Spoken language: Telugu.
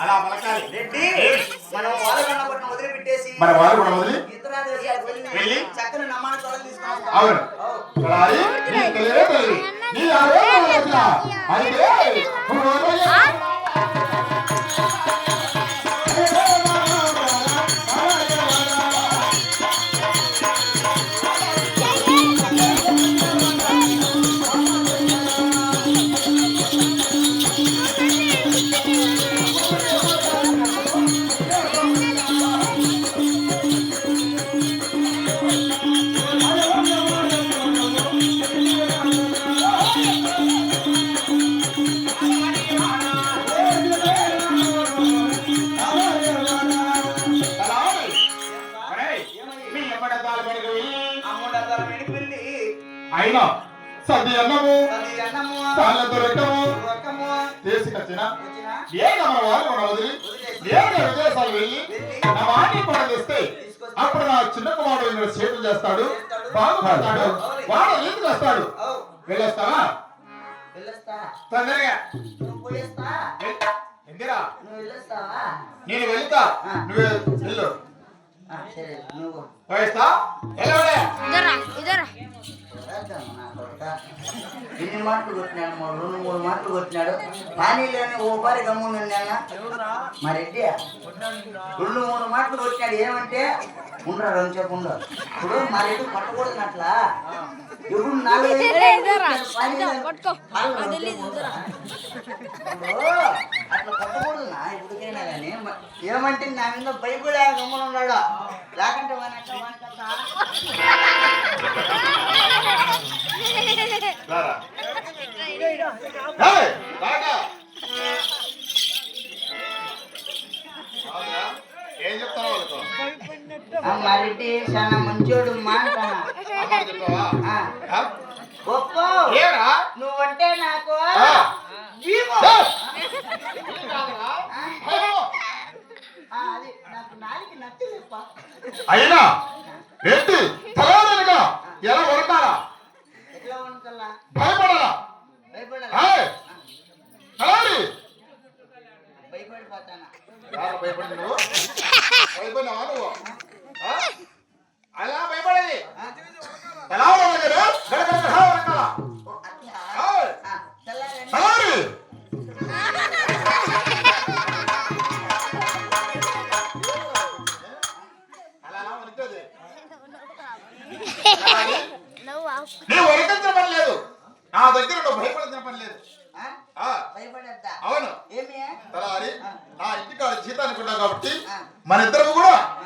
అలా పలకాలి రెడ్డి. మనం వాలకొండ వదిలిపెట్టేసి మన వారు కూడా వదిలి ఇతర దేశాలకు వెళ్ళి చక్కని నమ్మాన్ని తొలగి తీసుకున్నాం. అవును అయినా సది అన్నము తాళ్ళ దొరకము తీసుకొచ్చిన మన వారు కూడా వదిలి విదేశాలు వెళ్ళి నా వాణి పడలిస్తే అప్పుడు నా చిన్న కుమారుడు ఇక్కడ సేవలు చేస్తాడు, బాగుపడతాడు, వాడు ఎందుకు వస్తాడు. వెళ్ళొస్తావా? తొందరగా ఎందురా నేను వెళ్తా, నువ్వు వెళ్ళు. ఎన్ని మాటలు కొట్టినాడు, 2-3 మాటలు కొట్టినాడు. కానీ లేని ఓ పారి గమ్మున మా రెడ్డి 2-3 మాటలు కొట్టినాడు. ఏమంటే ఉండరు అని చెప్పు. ఇప్పుడు మా రెడ్డి పట్టకూడదు అట్లా. ఇప్పుడు 4 అట్లా పట్టకూడదు నా ఇప్పటికైనా కానీ. ఏమంటే నా మీద భయపడే గమ్మున ఉన్నాడు. లేకంటే ఏం చెప్తావు వాళ్ళకు? మా రెడ్డి చాలా మంచోడు మాట. నువ్వంటే నాకు అది నాకు నాలుగు నచ్చలేప్ప. అయినా ఏంటి తలగా ఎలా వరకాలా? ఎట్లా వండుకల్లా? భయపడాలా? భయపడిపోతానా? భయపడి నువ్వు భయపడినావా? నువ్వు అలా భయపడేది ఎలా వరకించిన పని లేదు నా దగ్గర, నువ్వు భయపడాల్సిన పని లేదు. అవును, తలారి నా ఇంటికాడ జీతానికి ఉన్నా కాబట్టి మన ఇద్దరు కూడా